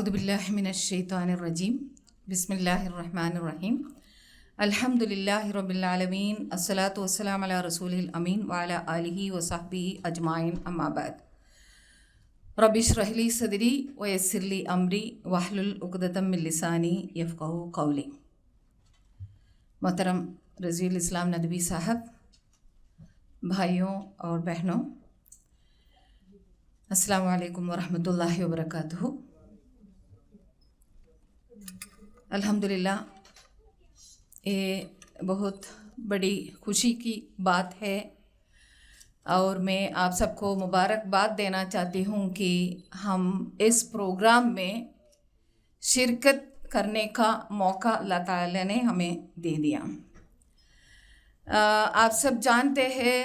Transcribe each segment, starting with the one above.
औज़ुबिल्लाहि मिनश्शैतानिर्रजीम बिस्मिल्लाहिर्रहमानिर्रहीम अल्हम्दुलिल्लाहि रब्बिल आलमीन अस्सलातु वस्सलामु अला रसूलिल अमीन व अला आलिहि व सहबिहि अजमाइन अम्मा बाद रब्बि इश्रह ली सदरी व यस्सिर ली अमरी वहलुल उक़दतम मिन लिसानी यफ़क़हू क़ौली। मोहतरम रज़ीउल इस्लाम नदवी साहब, भाइयों और बहनों, अस्सलामु अलैकुम व रहमतुल्लाहि व बरकातुहू। अल्हम्दुलिल्लाह, ये बहुत बड़ी खुशी की बात है और मैं आप सबको मुबारकबाद देना चाहती हूँ कि हम इस प्रोग्राम में शिरकत करने का मौका अल्लाह ताला ने हमें दे दिया। आप सब जानते हैं,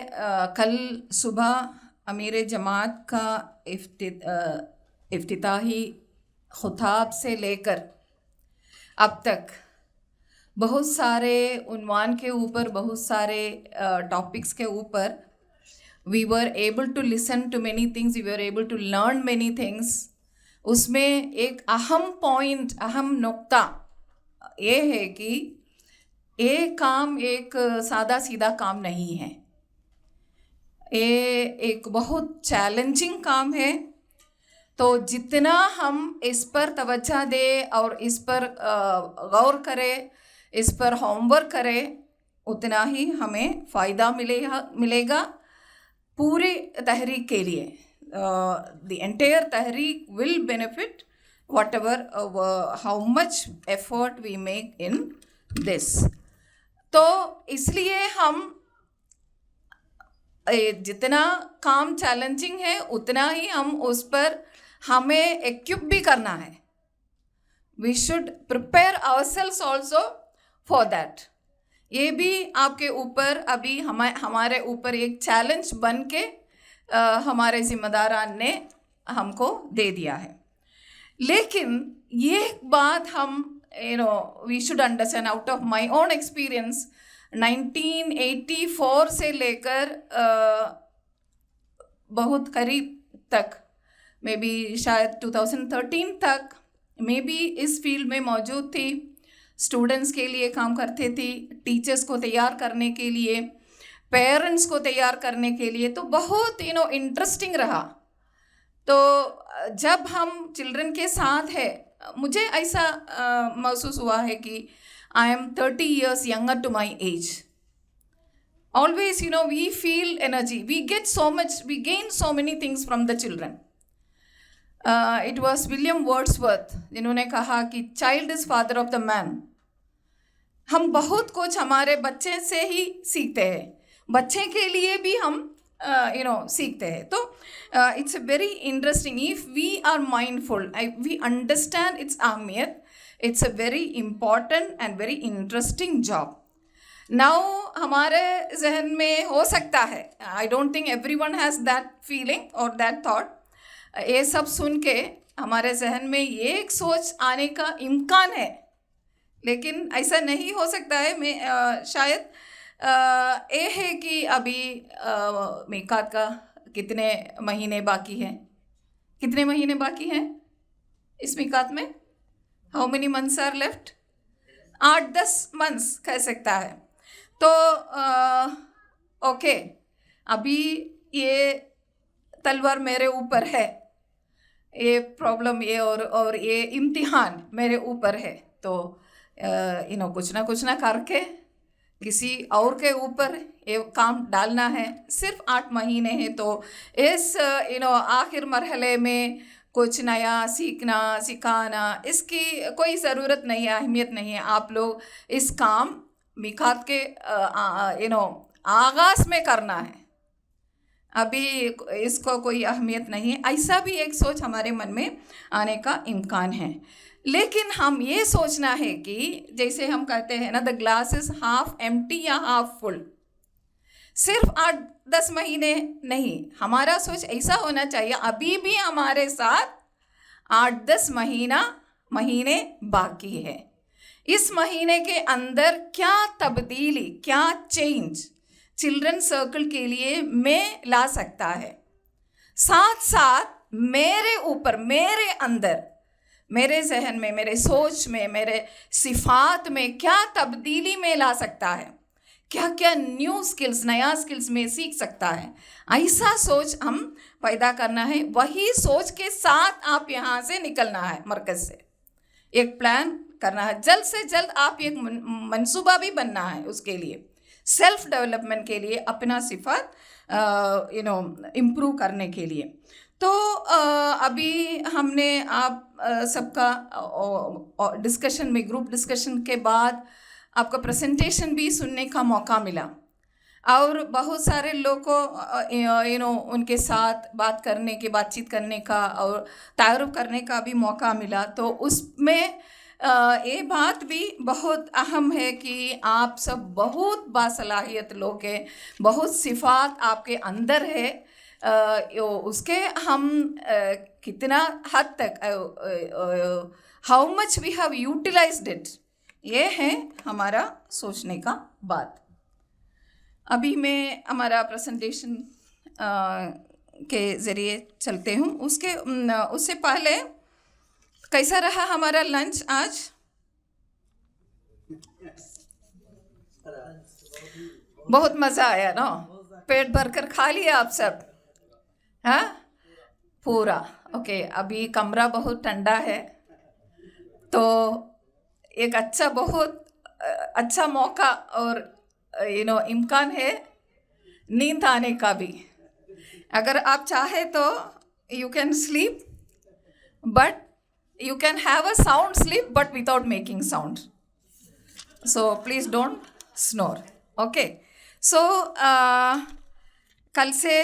कल सुबह अमीर जमात का इफ्तिताही खुताब से लेकर अब तक बहुत सारे उन्वान के ऊपर, बहुत सारे टॉपिक्स के ऊपर we were able to listen to many things, we were able to learn many things। उसमें एक अहम पॉइंट, अहम नुक्ता ये है कि ये काम एक सादा सीधा काम नहीं है, ये एक बहुत चैलेंजिंग काम है। तो जितना हम इस पर तवज्जो दें और इस पर गौर करें, इस पर होमवर्क करें, उतना ही हमें फ़ायदा मिलेगा पूरी तहरीक के लिए। द एंटायर तहरीक will benefit whatever how much effort we make in this. तो इसलिए हम जितना काम चैलेंजिंग है उतना ही हम उस पर हमें इक्विप भी करना है। We should prepare ourselves also for that. ये भी आपके ऊपर, अभी हमारे ऊपर एक चैलेंज बन के हमारे ज़िम्मेदारान ने हमको दे दिया है। लेकिन ये बात हम we should understand out of my own experience. 1984 से लेकर बहुत करीब तक, मे बी शायद 2013 तक मैं भी इस फील्ड में मौजूद थी। स्टूडेंट्स के लिए काम करते थी, टीचर्स को तैयार करने के लिए, पेरेंट्स को तैयार करने के लिए। तो बहुत इंटरेस्टिंग रहा। तो जब हम चिल्ड्रन के साथ है, मुझे ऐसा महसूस हुआ है कि I am 30 years younger to my age। Always, we feel energy, we get so much, we gain so many things from the children। It was William Wordsworth जिन्होंने कहा कि child is father of the man. हम बहुत कुछ हमारे बच्चे से ही सीखते हैं, बच्चे के लिए भी हम सीखते हैं। तो it's very interesting if we are mindful, we understand its अहमियत। It's a very important and very interesting job. Now हमारे जहन में हो सकता है, I don't think everyone has that feeling और दैट थॉट, ये सब सुन के हमारे जहन में ये एक सोच आने का इम्कान है, लेकिन ऐसा नहीं हो सकता है। मैं शायद ये है कि अभी मीकात का कितने महीने बाकी हैं, कितने महीने बाकी हैं इस मीकात में? How many months are left? 8-10 months कह सकता है। तो ओके, अभी ये तलवार मेरे ऊपर है, ये प्रॉब्लम, ये और ये इम्तिहान मेरे ऊपर है। तो कुछ ना करके किसी और के ऊपर ये काम डालना है। सिर्फ 8 महीने हैं, तो इस आखिर मरहले में कुछ नया सीखना, सिखाना, इसकी कोई ज़रूरत नहीं है, अहमियत नहीं है। आप लोग इस काम मीकात के आगाज़ में करना है, अभी इसको कोई अहमियत नहीं है। ऐसा भी एक सोच हमारे मन में आने का इम्कान है। लेकिन हम ये सोचना है कि जैसे हम कहते हैं ना, the glass is half empty या हाफ फुल। सिर्फ 8-10 महीने नहीं, हमारा सोच ऐसा होना चाहिए, अभी भी हमारे साथ 8-10 महीने बाकी है। इस महीने के अंदर क्या तब्दीली, क्या चेंज चिल्ड्रन सर्कल के लिए मैं ला सकता है, साथ साथ मेरे ऊपर, मेरे अंदर मेरे जहन में, मेरे सोच में, मेरे सिफात में क्या तब्दीली में ला सकता है, क्या क्या न्यू स्किल्स, नया स्किल्स में सीख सकता है, ऐसा सोच हम पैदा करना है। वही सोच के साथ आप यहाँ से निकलना है, मरकज़ से एक प्लान करना है, जल्द से जल्द आप एक मंसूबा भी बनना है उसके लिए, सेल्फ डेवलपमेंट के लिए, अपना सिफात इम्प्रूव करने के लिए। तो अभी हमने आप सबका डिस्कशन में, ग्रुप डिस्कशन के बाद आपका प्रेजेंटेशन भी सुनने का मौका मिला और बहुत सारे लोग को उनके साथ बातचीत करने का और तारुफ करने का भी मौका मिला। तो उसमें ये बात भी बहुत अहम है कि आप सब बहुत बासलाहियत लोग हैं, बहुत सिफात आपके अंदर है, उसके हम कितना हद तक, how much we have utilized it, ये है हमारा सोचने का बात। अभी मैं हमारा प्रेजेंटेशन के ज़रिए चलते हूँ। उससे पहले कैसा रहा हमारा लंच आज? बहुत मज़ा आया ना? पेट भरकर खा लिया आप सब? हाँ, पूरा ओके। अभी कमरा बहुत ठंडा है, तो एक बहुत अच्छा मौका और इम्कान है नींद आने का भी। अगर आप चाहे तो you can sleep, but you can have a sound sleep but without making sound, so please don't snore, okay? So कल से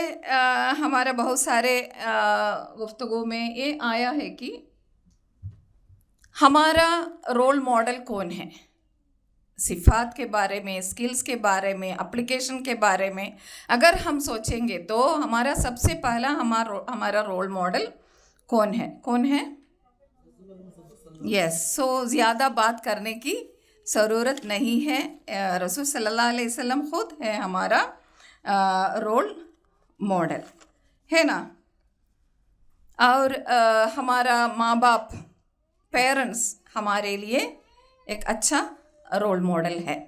हमारा बहुत सारे गुफ्तगू में ये आया है कि हमारा रोल मॉडल कौन है, सिफात के बारे में, स्किल्स के बारे में, एप्लीकेशन के बारे में अगर हम सोचेंगे तो हमारा सबसे पहला हमारा रोल मॉडल कौन है? यस, सो ज़्यादा बात करने की ज़रूरत नहीं है। रसूल सल्लल्लाहु अलैहि वसल्लम खुद है हमारा रोल मॉडल, है ना? और हमारा माँ बाप, पेरेंट्स हमारे लिए एक अच्छा रोल मॉडल है।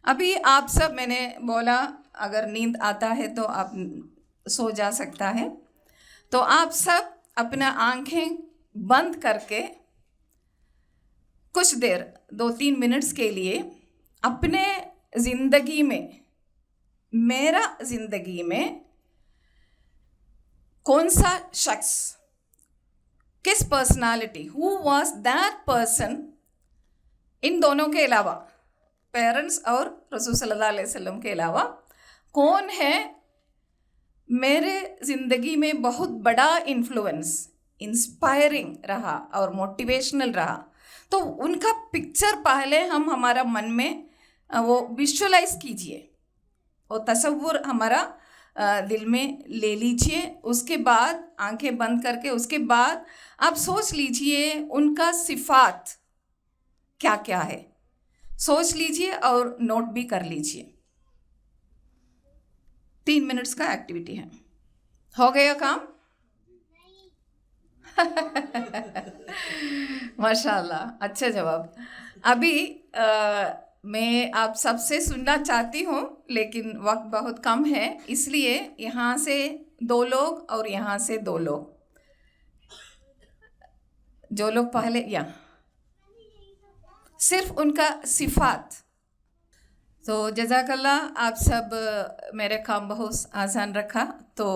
अभी आप सब, मैंने बोला अगर नींद आता है तो आप सो जा सकता है, तो आप सब अपना आंखें बंद करके कुछ देर 2-3 मिनट्स के लिए अपने ज़िंदगी में, मेरा ज़िंदगी में कौन सा शख्स, किस personality, who was that person, इन दोनों के अलावा, पेरेंट्स और रसूल सल्लल्लाहु अलैहि वसल्लम के अलावा कौन है मेरे ज़िंदगी में बहुत बड़ा इन्फ्लुएंस, इंस्पायरिंग रहा और मोटिवेशनल रहा। तो उनका पिक्चर पहले हम हमारा मन में वो विजुअलाइज कीजिए, वो तसव्वुर हमारा दिल में ले लीजिए। उसके बाद आंखें बंद करके उसके बाद आप सोच लीजिए उनका सिफात क्या क्या है, सोच लीजिए और नोट भी कर लीजिए। 3 मिनट्स का एक्टिविटी है। हो गया काम? माशाल्लाह, अच्छा जवाब। अभी मैं आप सबसे सुनना चाहती हूँ, लेकिन वक्त बहुत कम है, इसलिए यहाँ से 2 लोग और यहाँ से 2 लोग, जो लोग पहले सिर्फ उनका सिफात। तो जज़ाकल्लाह, आप सब मेरे काम बहुत आसान रखा। तो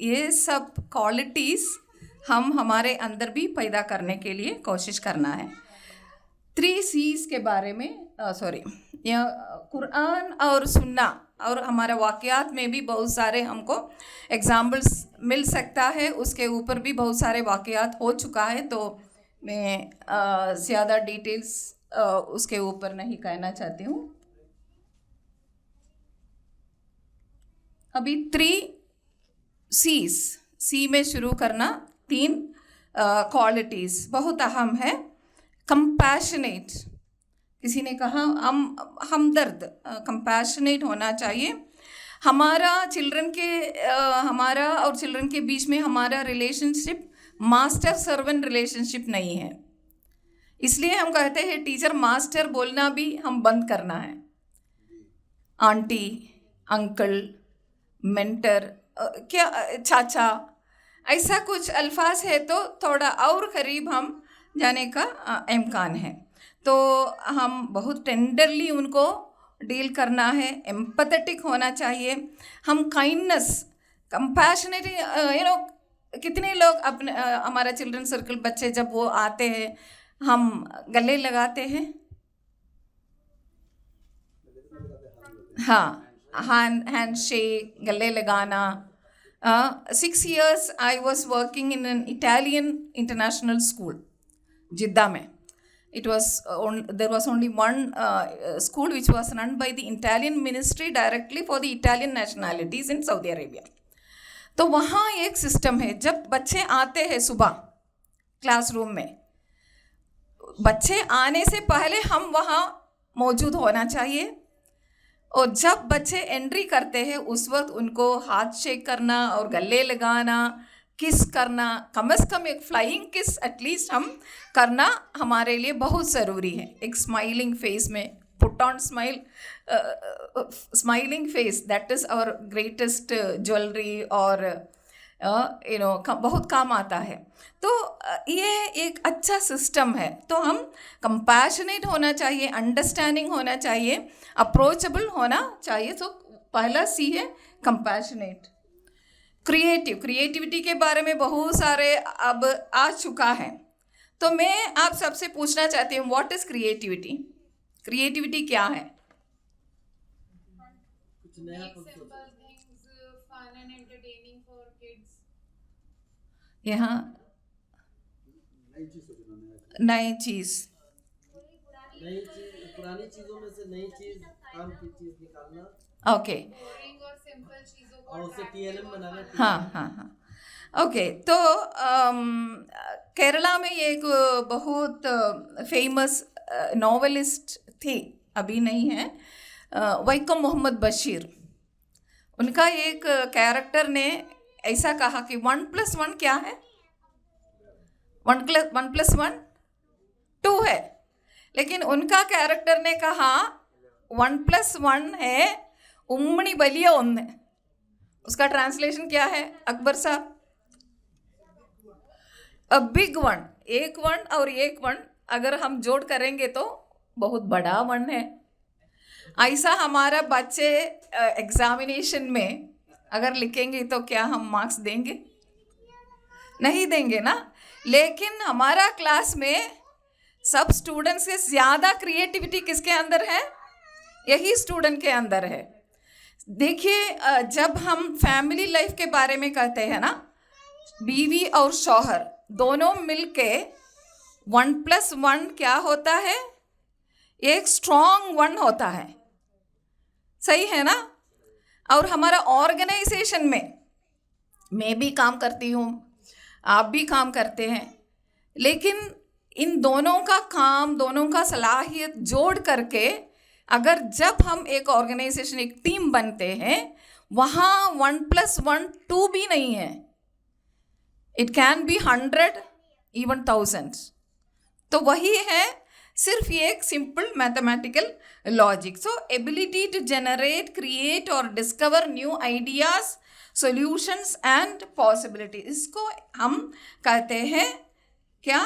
ये सब क्वालिटीज़ हम हमारे अंदर भी पैदा करने के लिए कोशिश करना है। 3 C's के बारे में कुरान और सुन्ना और हमारा वाक़यात में भी बहुत सारे हमको एग्जाम्पल्स मिल सकता है, उसके ऊपर भी बहुत सारे वाक़यात हो चुका है, तो मैं ज़्यादा डिटेल्स उसके ऊपर नहीं कहना चाहती हूँ। अभी 3 C's, C में शुरू करना, 3 क्वालिटीज़ बहुत अहम है। कंपैशनेट, किसी ने कहा हमदर्द, कंपैशनेट होना चाहिए। हमारा और चिल्ड्रन के बीच में हमारा रिलेशनशिप मास्टर सर्वेंट रिलेशनशिप नहीं है, इसलिए हम कहते हैं टीचर मास्टर बोलना भी हम बंद करना है। आंटी, अंकल, मेंटर, क्या चाचा, ऐसा कुछ अल्फाज है तो थोड़ा और करीब हम जाने का इम्कान है। तो हम बहुत टेंडरली उनको डील करना है, एम्पैथेटिक होना चाहिए। हम काइंडनेस, कंपैशनेट, कितने लोग अपने हमारा चिल्ड्रन सर्कल बच्चे जब वो आते हैं हम गले लगाते हैं, हाँ, हैंड शेक, गले लगाना। 6 years I was working in an Italian international school, Jeddah में. There was only one school which was run by the Italian ministry directly for the Italian nationalities in Saudi Arabia. तो वहाँ एक system है, जब बच्चे आते हैं सुबह क्लासरूम में, बच्चे आने से पहले हम वहाँ मौजूद होना चाहिए, और जब बच्चे एंट्री करते हैं उस वक्त उनको हाथ शेक करना और गले लगाना, किस करना, कम से कम एक फ्लाइंग किस एटलीस्ट हम करना हमारे लिए बहुत ज़रूरी है। एक स्माइलिंग फेस में, put on smile, smiling face, that is our greatest jewellery, और बहुत काम आता है। तो ये एक अच्छा सिस्टम है। तो हम कंपैशनेट होना चाहिए, अंडरस्टैंडिंग होना चाहिए, अप्रोचेबल होना चाहिए। तो पहला सी है कंपैशनेट। क्रिएटिविटी के बारे में बहुत सारे अब आ चुका है, तो मैं आप सबसे पूछना चाहती हूँ, व्हाट इज़ क्रिएटिविटी? क्रिएटिविटी क्या है? यहाँ नई चीज, पुरानी चीजों में से नई चीज, काम की चीज निकालना, ओके, और उसे TLM बनाना। हाँ हाँ हाँ, ओके। तो केरला में एक बहुत फेमस नॉवेलिस्ट थी, अभी नहीं है, वैकम मोहम्मद बशीर। उनका एक कैरेक्टर ने ऐसा कहा कि 1+1 क्या है? 1+1 2 है, लेकिन उनका कैरेक्टर ने कहा 1+1 है उम्मनी बलिया ओन्ने। उसका ट्रांसलेशन क्या है अकबर साहब? अ बिग वन, एक वन और एक वन अगर हम जोड़ करेंगे तो बहुत बड़ा वन है। ऐसा हमारा बच्चे एग्जामिनेशन में अगर लिखेंगे तो क्या हम मार्क्स देंगे? नहीं देंगे ना। लेकिन हमारा क्लास में सब स्टूडेंट्स से ज़्यादा क्रिएटिविटी किसके अंदर है? यही स्टूडेंट के अंदर है। देखिए, जब हम फैमिली लाइफ के बारे में कहते हैं ना, बीवी और शौहर दोनों मिलके 1+1 क्या होता है? एक स्ट्रॉन्ग 1 होता है, सही है ना। और हमारा ऑर्गेनाइजेशन में मैं भी काम करती हूँ, आप भी काम करते हैं, लेकिन इन दोनों का काम, दोनों का सलाहियत जोड़ करके अगर जब हम एक ऑर्गेनाइजेशन, एक टीम बनते हैं, वहाँ 1+1 2 भी नहीं है, इट कैन बी 100 इवन 1000। तो वही है सिर्फ ये एक simple mathematical logic. So ability to generate, create और discover new ideas, solutions and possibility, इसको हम कहते हैं क्या?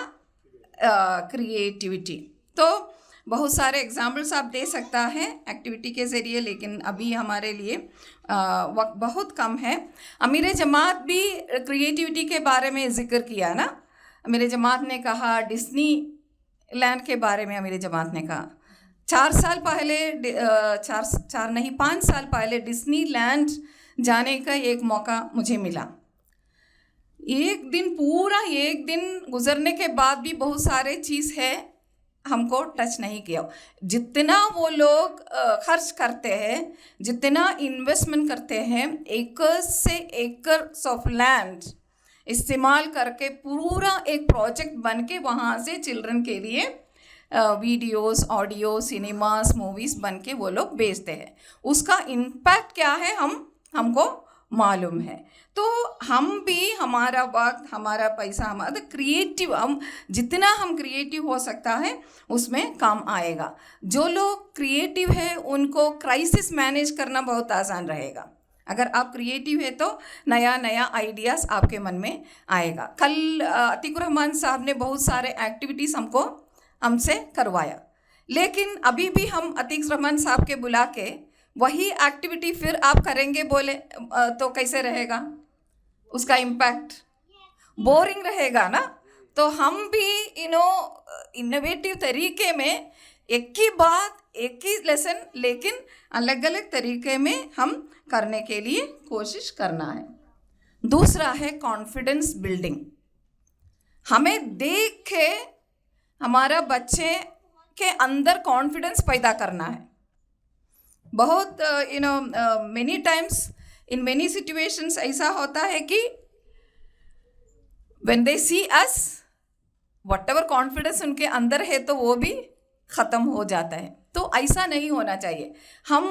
क्रिएटिविटी। तो बहुत सारे एग्जाम्पल्स आप दे सकता है एक्टिविटी के ज़रिए, लेकिन अभी हमारे लिए वक्त बहुत कम है। अमीर जमात भी क्रिएटिविटी के बारे में ज़िक्र किया ना। अमीर जमात ने कहा, डिस्नी लैंड के बारे में अमीर जमात ने कहा 4 साल पहले, 5 साल पहले डिस्नी लैंड जाने का एक मौका मुझे मिला। पूरा एक दिन गुजरने के बाद भी बहुत सारे चीज़ है हमको टच नहीं किया। जितना वो लोग खर्च करते हैं, जितना इन्वेस्टमेंट करते हैं, एकड़ से एकड़ ऑफ लैंड इस्तेमाल करके पूरा एक प्रोजेक्ट बन के वहाँ से चिल्ड्रन के लिए वीडियोस, ऑडियो, सिनेमास, मूवीज़ बन के वो लोग बेचते हैं। उसका इम्पैक्ट क्या है हमको मालूम है। तो हम भी हमारा वक्त, हमारा पैसा, हमारा क्रिएटिव, हम जितना हम क्रिएटिव हो सकता है उसमें काम आएगा। जो लोग क्रिएटिव है उनको क्राइसिस मैनेज करना बहुत आसान रहेगा। अगर आप क्रिएटिव है तो नया नया आइडियाज़ आपके मन में आएगा। कल अतीकुर रहमान साहब ने बहुत सारे एक्टिविटीज़ हमसे करवाया, लेकिन अभी भी हम अतीक रहमान साहब के बुला के वही एक्टिविटी फिर आप करेंगे बोले तो कैसे रहेगा? उसका इम्पैक्ट बोरिंग रहेगा ना। तो हम भी इनोवेटिव तरीके में एक ही बात, एक ही लेसन, लेकिन अलग अलग तरीके में हम करने के लिए कोशिश करना है। दूसरा है कॉन्फिडेंस बिल्डिंग। हमें देख के हमारा बच्चे के अंदर कॉन्फिडेंस पैदा करना है। बहुत many times in many situations ऐसा होता है कि when they see us, whatever confidence उनके अंदर है तो वो भी ख़त्म हो जाता है। तो ऐसा नहीं होना चाहिए। हम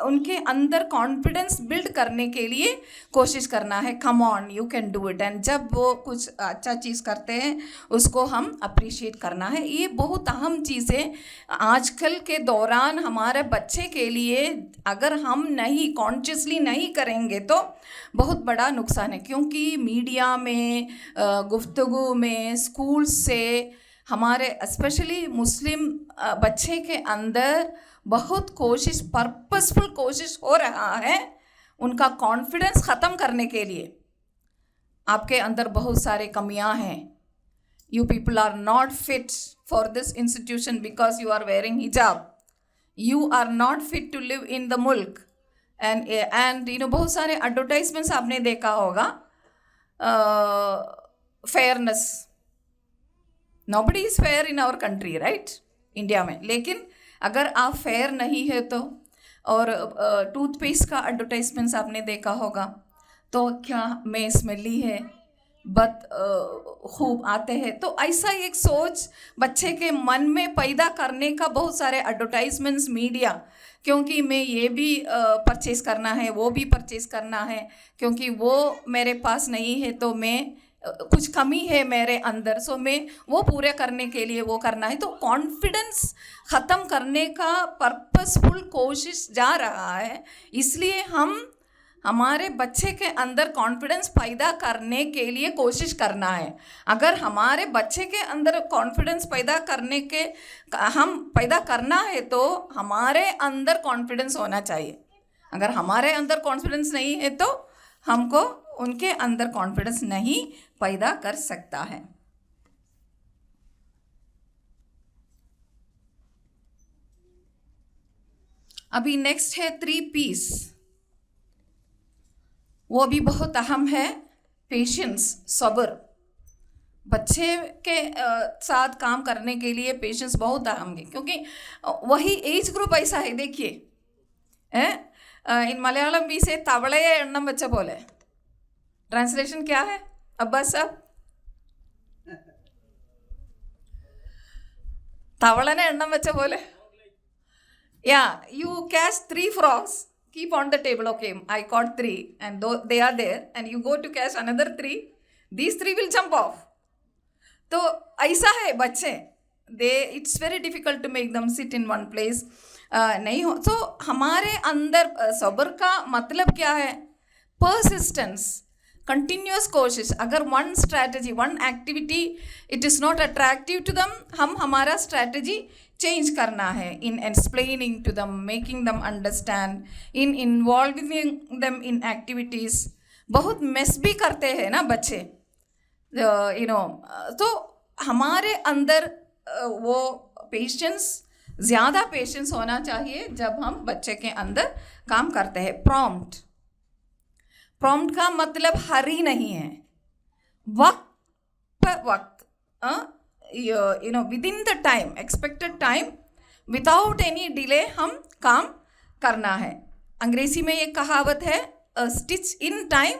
उनके अंदर कॉन्फिडेंस बिल्ड करने के लिए कोशिश करना है। Come on, you can do it. And जब वो कुछ अच्छा चीज़ करते हैं उसको हम अप्रिशिएट करना है। ये बहुत अहम चीज़ है आजकल के दौरान हमारे बच्चे के लिए। अगर हम नहीं कॉन्शियसली नहीं करेंगे तो बहुत बड़ा नुकसान है, क्योंकि मीडिया में, गुफ्तगू में, स्कूल से हमारे स्पेशली मुस्लिम बच्चे के अंदर बहुत कोशिश, पर्पसफुल कोशिश हो रहा है उनका कॉन्फिडेंस ख़त्म करने के लिए। आपके अंदर बहुत सारे कमियां हैं। You people are not fit for this institution because you are wearing hijab. You are not fit to live in the मुल्क। एंड बहुत सारे एडवर्टाइजमेंट्स आपने देखा होगा, fairness. Nobody is fair in our country, right, India में। लेकिन अगर आप फेयर नहीं है तो, और टूथपेस्ट का एडवर्टाइजमेंट्स आपने देखा होगा तो क्या मैं स्मेली है, बद खूब आते हैं। तो ऐसा एक सोच बच्चे के मन में पैदा करने का बहुत सारे एडवर्टाइजमेंट्स, मीडिया, क्योंकि मैं ये भी परचेज़ करना है, वो भी परचेज़ करना है, क्योंकि वो मेरे पास नहीं है तो मैं कुछ कमी है मेरे अंदर, सो मैं वो पूरे करने के लिए वो करना है। तो कॉन्फिडेंस ख़त्म करने का पर्पसफुल कोशिश जा रहा है। इसलिए हम हमारे बच्चे के अंदर कॉन्फिडेंस पैदा करने के लिए कोशिश करना है। अगर हमारे बच्चे के अंदर कॉन्फिडेंस पैदा करना है तो हमारे अंदर कॉन्फिडेंस होना चाहिए। अगर हमारे अंदर कॉन्फिडेंस नहीं है तो हमको उनके अंदर कॉन्फिडेंस नहीं पैदा कर सकता है। अभी नेक्स्ट है 3 P's। वो भी बहुत अहम है। पेशेंस, सब्र। बच्चे के साथ काम करने के लिए पेशेंस बहुत अहम है, क्योंकि वही एज ग्रुप ऐसा है। देखिए इन मलयालम भी से तवड़े एण्ണം വെച്ച പോലെ, ट्रांसलेशन क्या है अब्बास साहब? तवड़ने एण्ണം വെച്ച പോലെ, या you catch 3 frogs, keep on the table. Okay, I caught 3 and they are there, and you go to catch another 3, these 3 will jump off. तो ऐसा है बच्चे, it's very difficult to make them sit in one place. नहीं हो तो हमारे अंदर सब्र का मतलब क्या है? persistence, कंटिन्यूस कोशिश। अगर one strategy, one activity it is not attractive to them, हम हमारा स्ट्रैटेजी चेंज करना है in explaining to them, making them understand, in involving them in activities. बहुत मिस भी करते हैं ना बच्चे, तो हमारे अंदर वो पेशेंस, ज़्यादा पेशेंस होना चाहिए जब हम बच्चे के अंदर काम करते हैं। प्रॉम्प्ट का मतलब हरी नहीं है, वक्त पर वक्त, with in the time, expected time, without any delay हम काम करना है। अंग्रेजी में एक कहावत है, स्टिच इन टाइम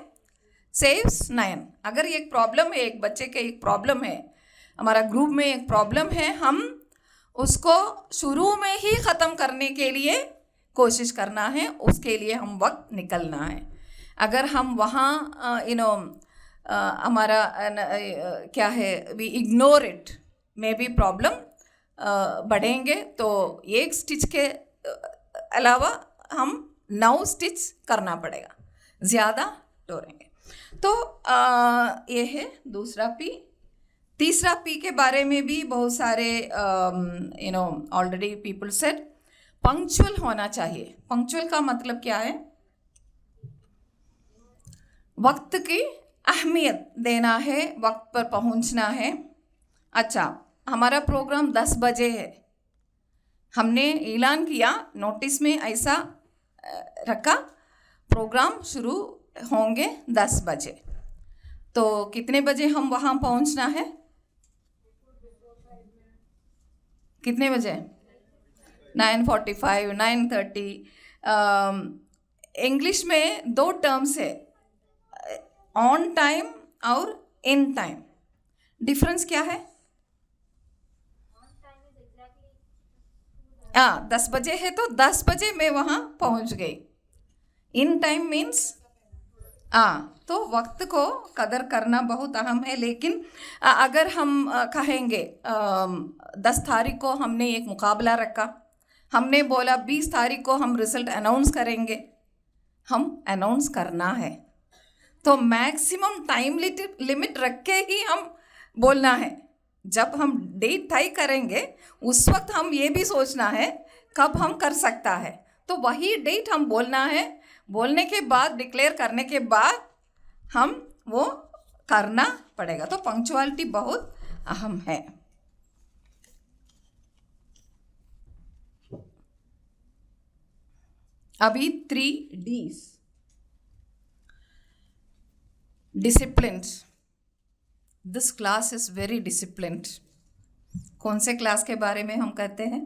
सेव्स 9। अगर एक प्रॉब्लम है, एक बच्चे के एक प्रॉब्लम है, हमारा ग्रुप में एक प्रॉब्लम है, हम उसको शुरू में ही ख़त्म करने के लिए कोशिश करना है, उसके लिए हम वक्त निकलना है। अगर हम वहाँ हमारा क्या है, we ignore it, may be problem बढ़ेंगे। तो एक स्टिच के अलावा हम 9 स्टिच करना पड़ेगा, ज़्यादा टोरेंगे। तो ये है दूसरा पी। तीसरा पी के बारे में भी बहुत सारे ऑलरेडी पीपल सेड, पंक्चुअल होना चाहिए। पंक्चुअल का मतलब क्या है? वक्त की अहमियत देना है, वक्त पर पहुंचना है। अच्छा, हमारा प्रोग्राम 10 बजे है, हमने ऐलान किया, नोटिस में ऐसा रखा, प्रोग्राम शुरू होंगे 10 बजे। तो कितने बजे हम वहाँ पहुँचना है? कितने बजे? 9:45, 9:30। इंग्लिश में 2 टर्म्स है, ऑन टाइम और इन टाइम। डिफरेंस क्या है? 10 बजे है तो 10 बजे मैं वहाँ पहुँच गई। इन टाइम मीन्स तो वक्त को कदर करना बहुत अहम है। लेकिन अगर हम कहेंगे 10 तारीख को हमने एक मुकाबला रखा, हमने बोला 20 तारीख को हम रिजल्ट अनाउंस करेंगे, हम अनाउंस करना है तो मैक्सिमम टाइम लिमिट रख के ही हम बोलना है। जब हम डेट तय करेंगे उस वक्त हम ये भी सोचना है कब हम कर सकता है, तो वही डेट हम बोलना है। बोलने के बाद, डिक्लेयर करने के बाद हम वो करना पड़ेगा। तो पंक्चुअलिटी बहुत अहम है। अभी 3 Ds, discipline. This class is very disciplined. कौन से क्लास के बारे में हम कहते हैं?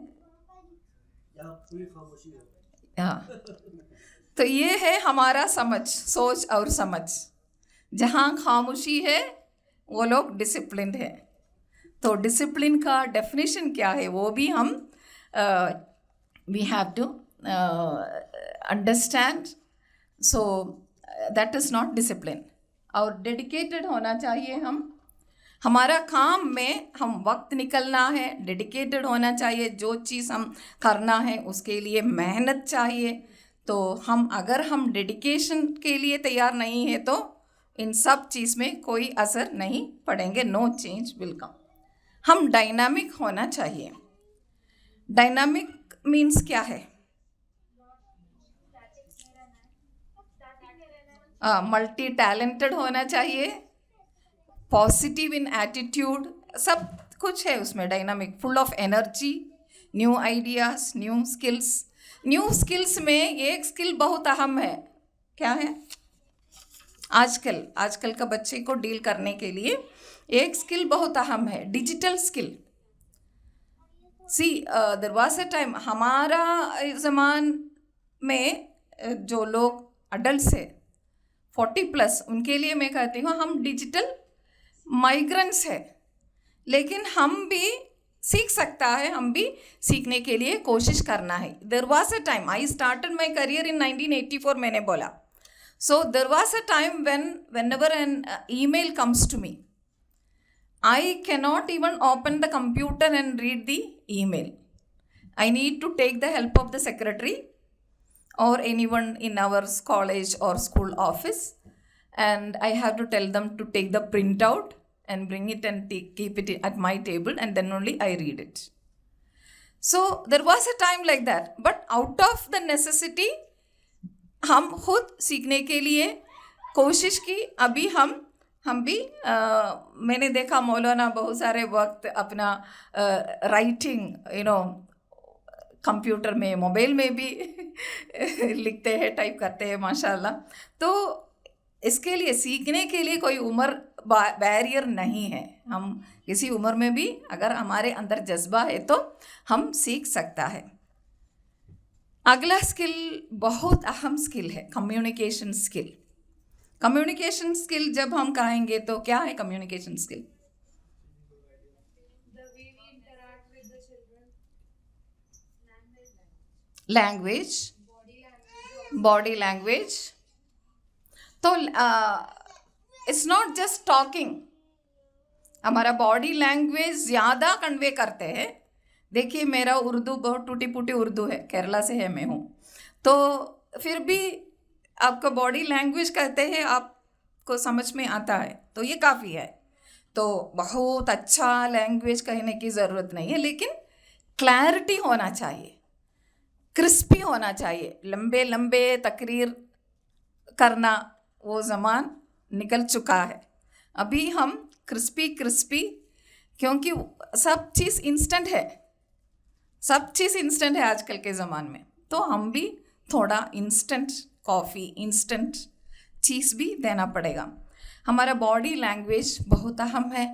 पूरी खामोशी है। हाँ, तो ये है हमारा समझ, सोच और समझ। जहाँ खामोशी है वो लोग डिसिप्लिन्ड है। तो डिसिप्लिन का डेफिनेशन क्या है वो भी हम we have to understand. So that is not discipline. और डेडिकेटेड होना चाहिए हम, हमारा काम में हम वक्त निकलना है, डेडिकेटेड होना चाहिए। जो चीज़ हम करना है उसके लिए मेहनत चाहिए। तो अगर हम डेडिकेशन के लिए तैयार नहीं है तो इन सब चीज़ में कोई असर नहीं पड़ेंगे, नो चेंज विल कम। हम डायनामिक होना चाहिए। डायनामिक मीन्स क्या है? मल्टी टैलेंटेड होना चाहिए, पॉजिटिव इन एटीट्यूड, सब कुछ है उसमें dynamic, full of energy, new ideas, new skills. New skills में एक स्किल बहुत अहम है, क्या है? आजकल का बच्चे को डील करने के लिए एक स्किल बहुत अहम है, digital skill. See there was a time, हमारा ज़मान में जो लोग अडल्ट है 40+, उनके लिए मैं कहती हूँ हम डिजिटल माइग्रेंट्स है। लेकिन हम भी सीख सकता है, हम भी सीखने के लिए कोशिश करना है। There was a time, I started my career in 1984, मैंने बोला। So there was a time whenever an email comes to me, I cannot even open the computer and read the email. I need to take the help of the secretary or anyone in our college or school office, and I have to tell them to take the printout and bring it and keep it at my table, and then only I read it. So there was a time like that, but out of the necessity हम खुद सीखने के लिए कोशिश की। अभी हम भी मैंने देखा मौलाना बहुत सारे वक्त अपना राइटिंग कंप्यूटर में, मोबाइल में भी लिखते हैं, टाइप करते हैं, माशाल्लाह। तो इसके लिए, सीखने के लिए कोई उम्र बैरियर नहीं है। हम किसी उम्र में भी अगर हमारे अंदर जज्बा है तो हम सीख सकता है। अगला स्किल बहुत अहम स्किल है, कम्युनिकेशन स्किल। कम्युनिकेशन स्किल जब हम कहेंगे तो क्या है communication skill? Language, body language, तो इट्स नॉट जस्ट टॉकिंग, हमारा बॉडी लैंग्वेज ज़्यादा कन्वे करते हैं. देखिए मेरा उर्दू बहुत टूटी फूटी उर्दू है, केरला से है मैं हूँ, तो फिर भी आपका बॉडी लैंग्वेज कहते हैं आपको समझ में आता है, तो ये काफ़ी है. तो बहुत अच्छा लैंग्वेज कहने की ज़रूरत नहीं है, लेकिन क्लैरिटी होना चाहिए, क्रिस्पी होना चाहिए. लंबे लंबे तकरीर करना वो ज़मान निकल चुका है. अभी हम क्रिस्पी, क्योंकि सब चीज़ इंस्टेंट है, सब चीज़ इंस्टेंट है आजकल के ज़माने में, तो हम भी थोड़ा इंस्टेंट कॉफ़ी, इंस्टेंट चीज़ भी देना पड़ेगा. हमारा बॉडी लैंग्वेज बहुत अहम है.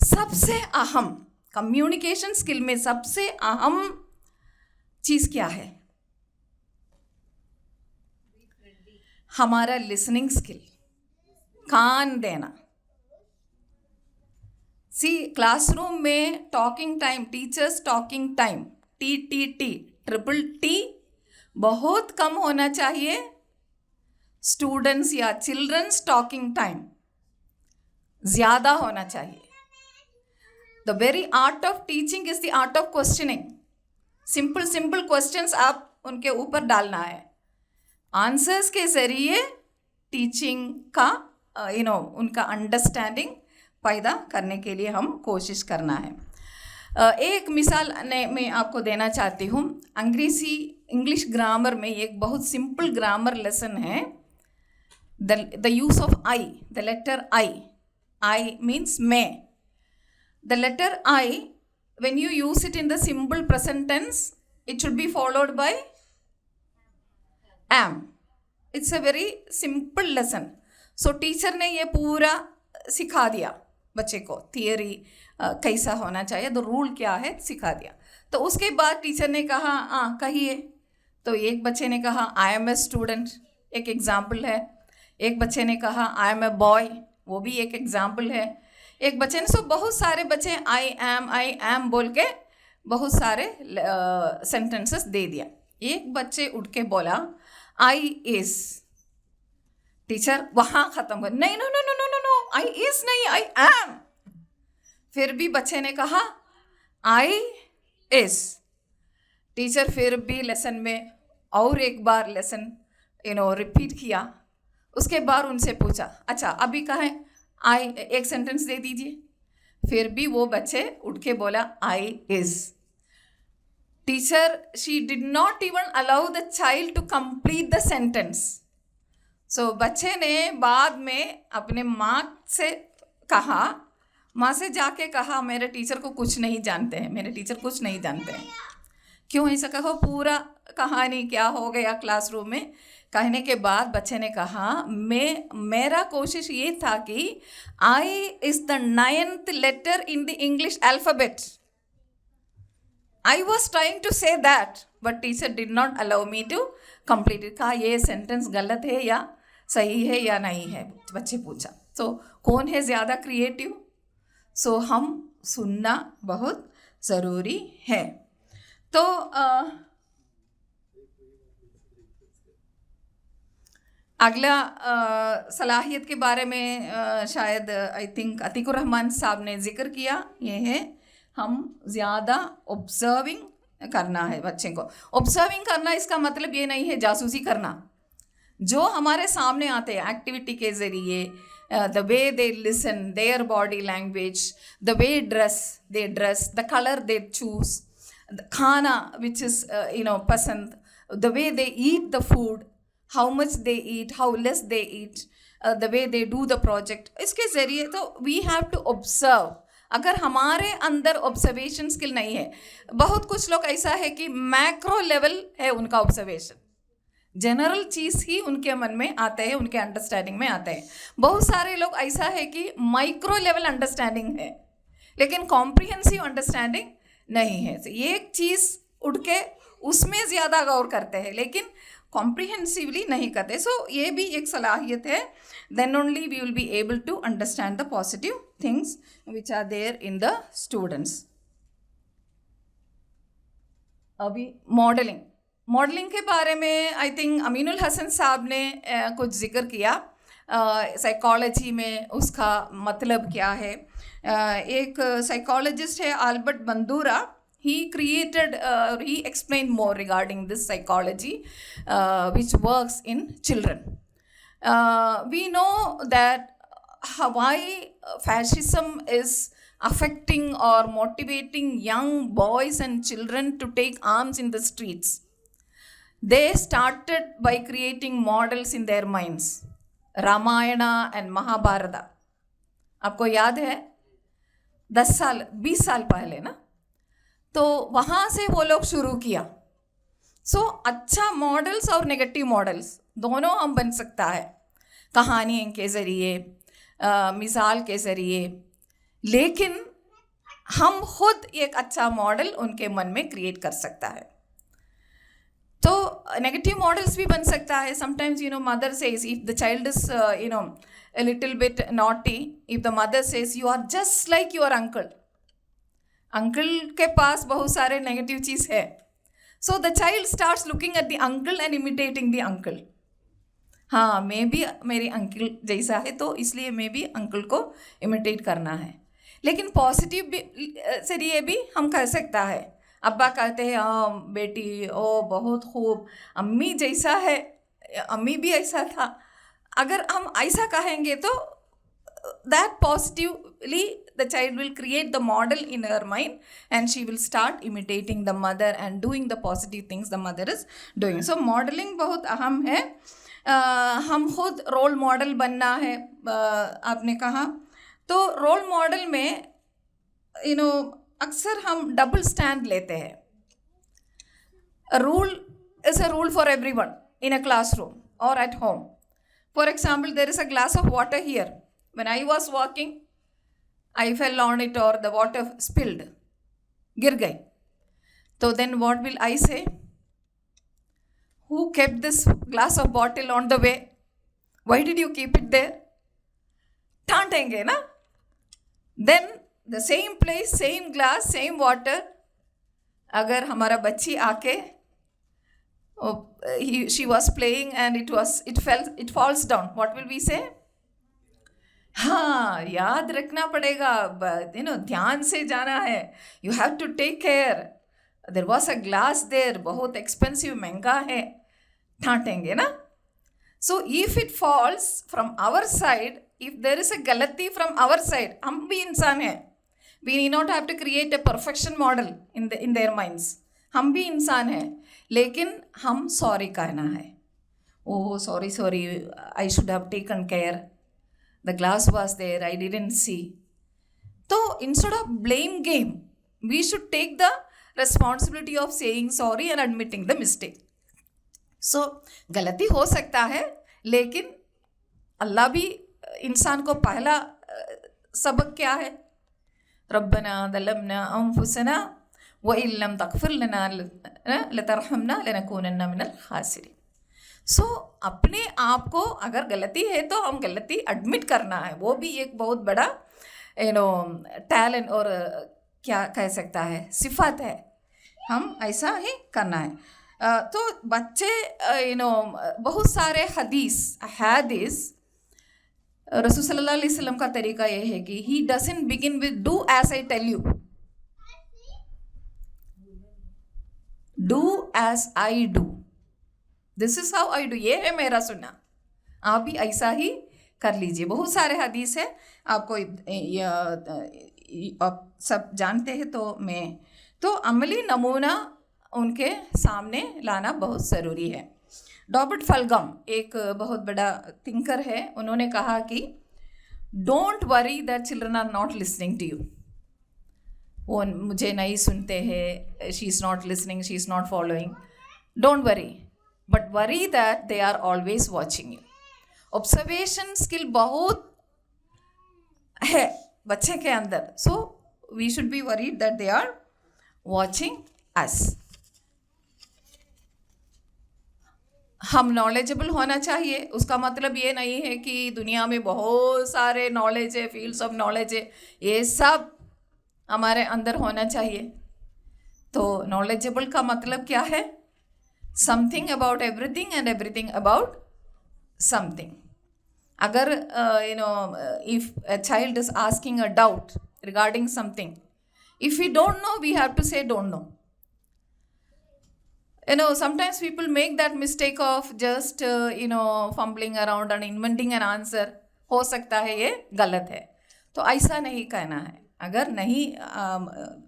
सबसे अहम कम्युनिकेशन स्किल में सबसे अहम चीज़ क्या है? हमारा लिसनिंग स्किल, कान देना. सी क्लासरूम में talking time, teachers talking time, TTT, triple T बहुत कम होना चाहिए. स्टूडेंट्स या चिल्ड्रंस टॉकिंग टाइम ज़्यादा होना चाहिए. The very art of teaching is the art of questioning. Simple questions आप उनके ऊपर डालना है. आंसर्स के ज़रिए टीचिंग का उनका अंडरस्टैंडिंग पैदा करने के लिए हम कोशिश करना है. एक मिसाल मैं आपको देना चाहती हूँ. इंग्लिश ग्रामर में एक बहुत सिंपल ग्रामर लेसन है, the use of I, the letter I means मैं. The letter I, when you use it in the simple present tense, it should be followed by am. It's a very simple lesson. So teacher ने ये पूरा सिखा दिया बच्चे को, theory कैसा होना चाहिए, तो रूल क्या है सिखा दिया. तो उसके बाद टीचर ने कहा कहिए. तो एक बच्चे ने कहा आई एम ए स्टूडेंट, एक एग्जाम्पल है. एक बच्चे ने कहा आई एम ए बॉय, वो भी एक एग्जाम्पल है. एक बच्चे ने, सो बहुत सारे बच्चे आई एम बोल के बहुत सारे सेंटेंसेस दे दिया. एक बच्चे उठ के बोला आई इज. टीचर वहाँ ख़त्म कर, नहीं नो आई इज नहीं, आई एम. फिर भी बच्चे ने कहा आई इज. टीचर फिर भी लेसन में और एक बार लेसन रिपीट किया. उसके बाद उनसे पूछा अच्छा अभी कहें आई, एक सेंटेंस दे दीजिए. फिर भी वो बच्चे उठ के बोला I is. Teacher, she did not even allow the child to complete the sentence. So बच्चे ने बाद में अपने माँ से कहा, माँ से जाके कहा मेरे टीचर को कुछ नहीं जानते हैं, मेरे टीचर कुछ नहीं जानते हैं. क्यों ऐसा कहो, पूरा कहानी क्या हो गया क्लासरूम में. कहने के बाद बच्चे ने कहा मेरा कोशिश ये था कि I is the 9th letter in the English alphabet. I was trying to say that, but teacher did not allow me to complete it. कहा ये सेंटेंस गलत है या सही है या नहीं है, बच्चे पूछा. तो कौन है ज़्यादा क्रिएटिव? सो हम सुनना बहुत ज़रूरी है. तो अगला सलाहियत के बारे में शायद आई थिंक अतीकुर रहमान साहब ने जिक्र किया. ये है हम ज़्यादा ऑब्जर्विंग करना है बच्चे को. ऑब्जर्विंग करना इसका मतलब ये नहीं है जासूसी करना. जो हमारे सामने आते हैं एक्टिविटी के ज़रिए, the way they listen, their body language, the way they dress, the colour they choose, खाना विच इज़ पसंद, the way they eat the food, how much they eat, how less they eat, the way they do the project. इसके ज़रिए तो we have to observe. अगर हमारे अंदर observation skill नहीं है, बहुत कुछ लोग ऐसा है कि मैक्रो लेवल है उनका ऑब्जर्वेशन, जनरल चीज़ ही उनके मन में आते हैं, उनके अंडरस्टैंडिंग में आते हैं. बहुत सारे लोग ऐसा है कि माइक्रो लेवल अंडरस्टैंडिंग है लेकिन कॉम्प्रिहेंसिव अंडरस्टैंडिंग नहीं है. एक चीज़ उठ के उसमें ज़्यादा गौर करते हैं लेकिन कॉम्प्रिहेंसिवली नहीं करते. सो ये भी एक सलाहियत है. Then only we will be able to understand the positive things which are there in the students. अभी मॉडलिंग के बारे में आई थिंक अमीनुल हसन साहब ने कुछ जिक्र किया. साइकोलॉजी में उसका मतलब क्या है. एक साइकोलॉजिस्ट है Albert बंदूरा. He created, he explained more regarding this psychology, which works in children. We know that why fascism is affecting or motivating young boys and children to take arms in the streets. They started by creating models in their minds. Ramayana and Mahabharata. आपको याद है 10 साल 20 साल पहले ना, तो वहाँ से वो लोग शुरू किया. सो अच्छा मॉडल्स और नेगेटिव मॉडल्स दोनों हम बन सकता है, कहानी के ज़रिए, मिसाल के ज़रिए, लेकिन हम खुद एक अच्छा मॉडल उनके मन में क्रिएट कर सकता है. तो नेगेटिव मॉडल्स भी बन सकता है. Sometimes mother says if the child is a little bit naughty, if the mother says you are just like your uncle, uncle के पास बहुत सारे नेगेटिव चीज़ है, so the child starts looking at the uncle and imitating the uncle. हाँ, मैं भी मेरे uncle जैसा है तो इसलिए मैं भी अंकल को इमिटेट करना है. लेकिन पॉजिटिव जरिए भी हम कर सकता है. अब्बा कहते हैं हाँ बेटी ओ बहुत खूब, अम्मी जैसा है, अम्मी भी ऐसा था. अगर हम ऐसा कहेंगे तो that positively the child will create the model in her mind and she will start imitating the mother and doing the positive things the mother is doing. So modeling बहुत अहम है. हम खुद रोल मॉडल बनना है. आपने कहा तो रोल मॉडल में अक्सर हम डबल स्टैंड लेते हैं. A rule is a rule for everyone in a classroom or at home. For example, there is a glass of water here. When I was walking, I fell on it or the water spilled, गिर गई. So then what will I say? Who kept this glass of bottle on the way? Why did you keep it there? डांटेंगे ना. Then the same place, same glass, same water. अगर हमारा बच्ची आके she was playing and it falls down, what will we say? हाँ, याद रखना पड़ेगा, ध्यान से जाना है. You have to take care. There was a glass there, बहुत expensive, महंगा है. डांटेंगे ना. So if it falls from our side, if there is a गलती from our side, हम भी इंसान हैं. We need not have to create a perfection model in their minds. हम भी इंसान हैं, लेकिन हम सॉरी कहना है. Oh sorry, I should have taken care, the glass was there, I didn't see. तो instead of blame game we should take the responsibility of saying sorry and admitting the mistake. So गलती हो सकता है, लेकिन अल्लाह भी इंसान को पहला सबक क्या है? रब्बना ज़लमना अनफुसना व इल्लम तगफिर लना लतरहमना लनकूनन्ना मिनल खासिरीन. सो अपने आप को अगर गलती है तो हम गलती एडमिट करना है. वो भी एक बहुत बड़ा टैलेंट और क्या कह सकता है, सिफत है. हम ऐसा ही करना है. तो बच्चे बहुत सारे हदीस रसूल सल्लल्लाहु अलैहि वसल्लम का तरीका ये है कि he doesn't begin with do as I tell you, do as I do, this is how I do, ये है मेरा सुनना, आप भी ऐसा ही कर लीजिए. बहुत सारे हदीस है, आपको आप सब जानते हैं. तो अमली नमूना उनके सामने लाना बहुत ज़रूरी है. रॉबर्ट फलगम एक बहुत बड़ा थिंकर है. उन्होंने कहा कि don't worry that children are not listening to you. वो मुझे नहीं सुनते हैं, she is not listening, she is not following. Don't worry, but worry that they are always watching you. Observation skill बहुत है बच्चे के अंदर. So we should be worried that they are watching us. हम नॉलेजेबल होना चाहिए. उसका मतलब ये नहीं है कि दुनिया में बहुत सारे नॉलेज है, फील्ड्स ऑफ नॉलेज है, ये सब हमारे अंदर होना चाहिए. तो नॉलेजेबल का मतलब क्या है? Something about everything and everything about something. अगर if a child is asking a doubt regarding something, if we don't know, we have to say don't know. Sometimes people make that mistake of just fumbling around and inventing an answer. हो सकता है ये गलत है, तो ऐसा नहीं कहना है. अगर नहीं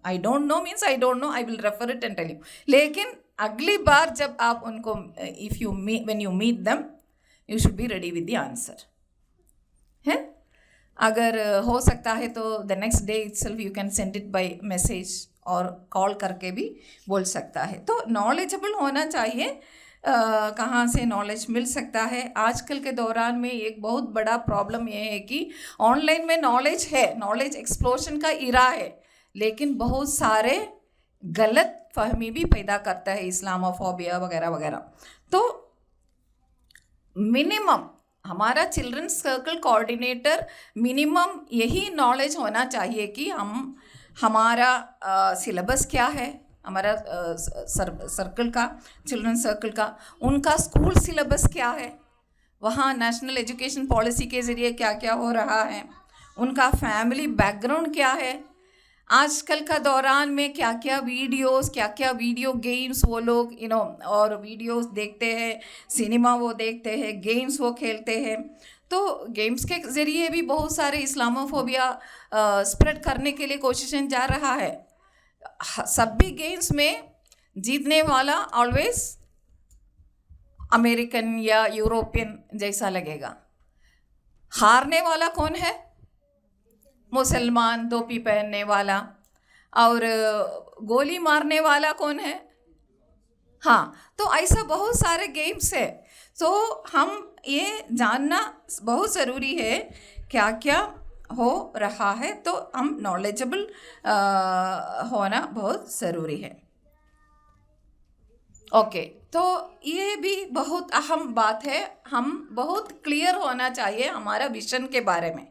I don't know means I don't know, I will refer it and tell you. लेकिन अगली बार जब आप उनको when you meet them, you should be ready with the answer है. अगर हो सकता है तो the next day itself you can send it by message और कॉल करके भी बोल सकता है. तो नॉलेजेबल होना चाहिए. कहाँ से नॉलेज मिल सकता है? आजकल के दौरान में एक बहुत बड़ा प्रॉब्लम ये है कि ऑनलाइन में नॉलेज है, नॉलेज एक्सप्लोजन का इरा है, लेकिन बहुत सारे गलत फहमी भी पैदा करता है, इस्लामोफोबिया वगैरह वगैरह. तो मिनिमम हमारा चिल्ड्रंस सर्कल कोऑर्डिनेटर मिनिमम यही नॉलेज होना चाहिए कि हमारा सिलेबस क्या है, हमारा सर्कल का, चिल्ड्रन सर्कल का, उनका स्कूल सिलेबस क्या है, वहाँ नेशनल एजुकेशन पॉलिसी के ज़रिए क्या क्या हो रहा है, उनका फैमिली बैकग्राउंड क्या है, आजकल का दौरान में क्या क्या वीडियो गेम्स वो लोग और वीडियोस देखते हैं, सिनेमा वो देखते हैं, गेम्स वो खेलते हैं. तो गेम्स के ज़रिए भी बहुत सारे इस्लामोफोबिया स्प्रेड करने के लिए कोशिशें जा रहा है. सभी गेम्स में जीतने वाला ऑलवेज अमेरिकन या यूरोपियन जैसा लगेगा. हारने वाला कौन है? मुसलमान टोपी पहनने वाला. और गोली मारने वाला कौन है? हाँ, तो ऐसा बहुत सारे गेम्स है. तो हम ये जानना बहुत ज़रूरी है क्या क्या हो रहा है, तो हम नॉलेजेबल होना बहुत ज़रूरी है. ओके, तो ये भी बहुत अहम बात है. हम बहुत क्लियर होना चाहिए हमारा विजन के बारे में.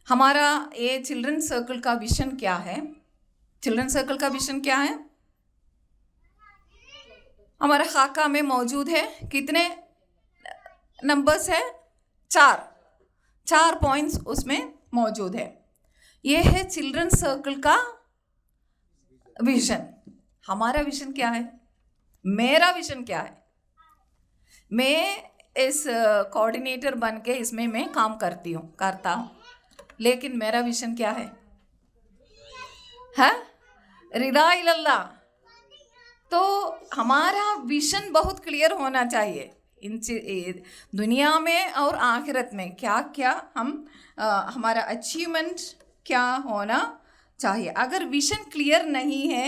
हमारा ये चिल्ड्रन सर्कल का विजन क्या है? चिल्ड्रन सर्कल का विजन क्या है? हमारा खाका में मौजूद है. कितने नंबर्स है? 4 पॉइंट्स उसमें मौजूद है. ये है चिल्ड्रन सर्कल का विजन. हमारा विजन क्या है? मेरा विजन क्या है? मैं इस कोऑर्डिनेटर बन के इसमें मैं काम करता हूँ, लेकिन मेरा विजन क्या है? रिदा इल्लल्लाह. तो हमारा विजन बहुत क्लियर होना चाहिए. दुनिया में और आखिरत में क्या क्या हमारा अचीवमेंट क्या होना चाहिए. अगर विजन क्लियर नहीं है,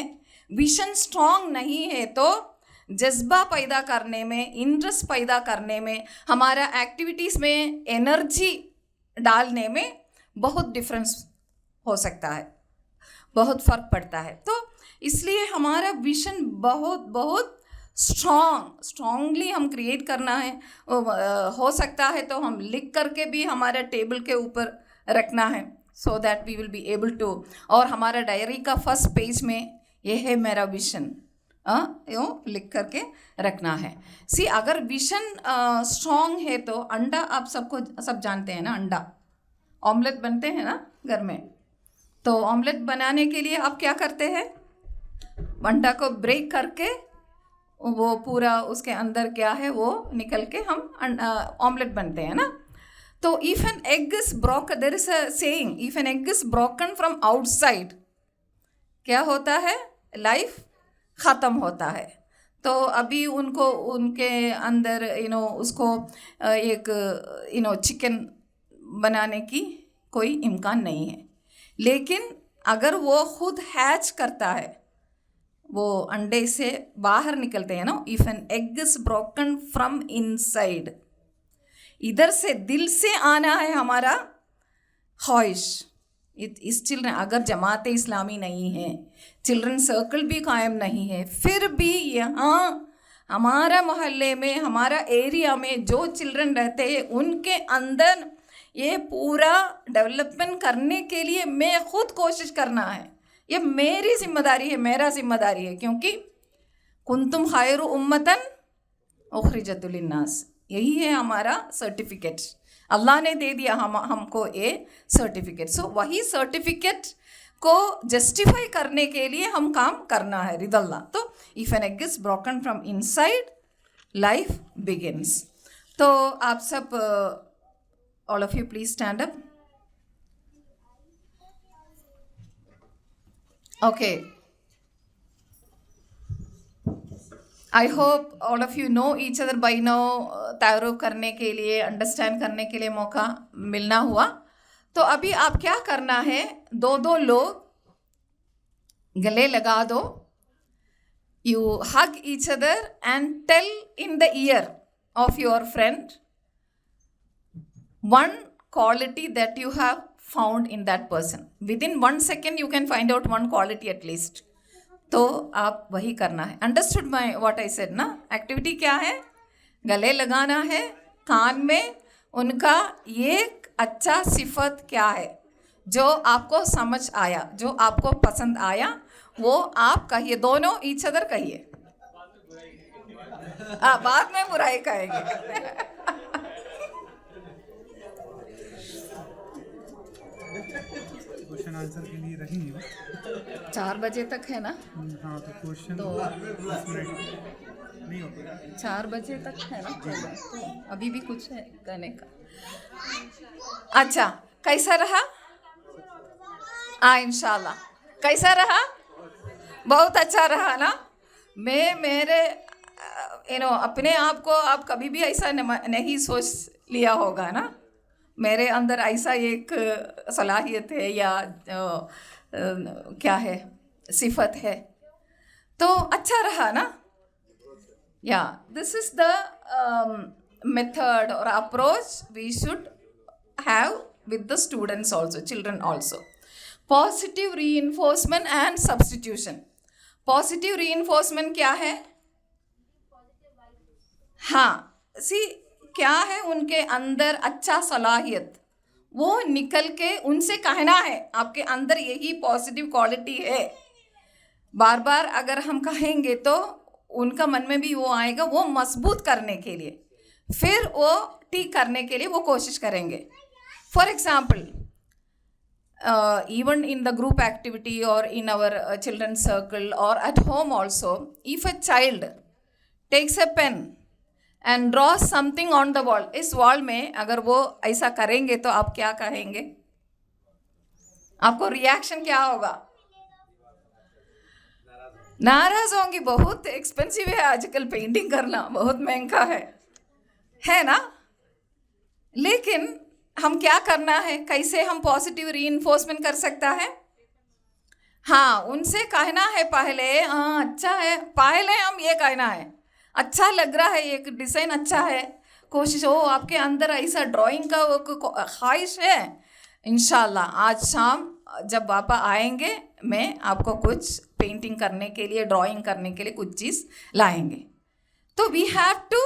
विजन स्ट्रॉन्ग नहीं है, तो जज्बा पैदा करने में, इंटरेस्ट पैदा करने में, हमारा एक्टिविटीज़ में एनर्जी डालने में बहुत डिफरेंस हो सकता है, बहुत फ़र्क पड़ता है. तो इसलिए हमारा विजन बहुत बहुत स्ट्रॉन्गली हम क्रिएट करना है. हो सकता है तो हम लिख करके भी हमारा टेबल के ऊपर रखना है, so that we will be able to. और हमारा डायरी का फर्स्ट पेज में ये है मेरा विजन, यूँ लिख करके रखना है. अगर विजन स्ट्रॉन्ग है तो अंडा, आप सब जानते हैं ना, अंडा ऑमलेट बनते हैं ना घर में. तो ऑमलेट बनाने के लिए आप क्या करते हैं? अंडा को ब्रेक करके वो पूरा उसके अंदर क्या है वो निकल के हम ऑमलेट बनते हैं ना. तो if an egg is broken, there is a saying, if an egg is broken from outside, क्या होता है? लाइफ ख़त्म होता है. तो अभी उनको उनके अंदर उसको एक चिकन बनाने की कोई इम्कान नहीं है. लेकिन अगर वो खुद हैच करता है, वो अंडे से बाहर निकलते हैं ना. If an egg is broken from inside, इधर से दिल से आना है हमारा ख्वाहिश. इस चिल्ड्रन, अगर जमात इस्लामी नहीं है, चिल्ड्रन सर्कल भी कायम नहीं है, फिर भी यहाँ हमारा मोहल्ले में, हमारा एरिया में जो चिल्ड्रन रहते हैं, उनके अंदर ये पूरा डेवलपमेंट करने के लिए मैं खुद कोशिश करना है. ये मेरी जिम्मेदारी है, मेरा जिम्मेदारी है, क्योंकि कुंतुम खैरु उम्मतन उखरिजत लिन्नास, यही है हमारा सर्टिफिकेट. अल्लाह ने दे दिया हमको ये सर्टिफिकेट. सो वही सर्टिफिकेट को जस्टिफाई करने के लिए हम काम करना है रिदल्ला. तो if an egg is broken from inside life begins. तो आप सब all of you please stand up. Okay, I hope all of you know each other by now. तारुफ करने के लिए, अंडरस्टैंड करने के लिए मौका मिलना हुआ. तो अभी आप क्या करना है, दो लोग गले लगा दो. You hug each other and tell in the ear of your friend one quality that you have found in that person. Within 1 second you can find out one quality at least. तो आप वही करना है. Understood my what I said ना. Activity क्या है, गले लगाना है, कान में उनका एक अच्छा सिफत क्या है जो आपको समझ आया, जो आपको पसंद आया, वो आप कहिए. दोनों ईच अदर कहिए. बाद में बुराई कहेंगे. क्वेश्चन आंसर के लिए रही हूँ. 4 बजे तक है ना. हाँ, तो क्वेश्चन तो 10 मिनट नहीं होता. 4 बजे तक है ना. तो अभी भी कुछ है कहने का. अच्छा, कैसा रहा? इंशाल्लाह. कैसा रहा? बहुत अच्छा रहा ना. मैं मेरे अपने आप को आप कभी भी ऐसा नहीं सोच लिया होगा ना. मेरे अंदर ऐसा एक सलाहियत है या क्या है, सिफत है. तो अच्छा रहा ना. Yeah this is the method और approach we should have with the students also, children also. Positive reinforcement and substitution. Positive reinforcement क्या है? हाँ, सी क्या है, उनके अंदर अच्छा सलाहियत, वो निकल के उनसे कहना है आपके अंदर यही पॉजिटिव क्वालिटी है. बार बार अगर हम कहेंगे तो उनका मन में भी वो आएगा. वो मजबूत करने के लिए, फिर वो ठीक करने के लिए वो कोशिश करेंगे. For example, even in the group activity or in our children's circle or at home also, if a child takes a pen and draws something on the wall, इस wall में अगर वो ऐसा करेंगे तो आप क्या कहेंगे? आपको रिएक्शन क्या होगा? नाराज होंगी. बहुत एक्सपेंसिव है आजकल पेंटिंग करना, बहुत महंगा है ना. लेकिन हम क्या करना है, कैसे हम पॉजिटिव रीइंफोर्समेंट कर सकता है? हाँ, उनसे कहना है पहले, हाँ अच्छा है, पहले हम ये कहना है अच्छा लग रहा है, एक डिज़ाइन अच्छा है, कोशिश हो आपके अंदर ऐसा ड्राइंग का वो ख्वाहिश है. इंशाल्लाह आज शाम जब पापा आएंगे मैं आपको कुछ पेंटिंग करने के लिए, ड्राइंग करने के लिए कुछ चीज़ लाएंगे. तो we have to,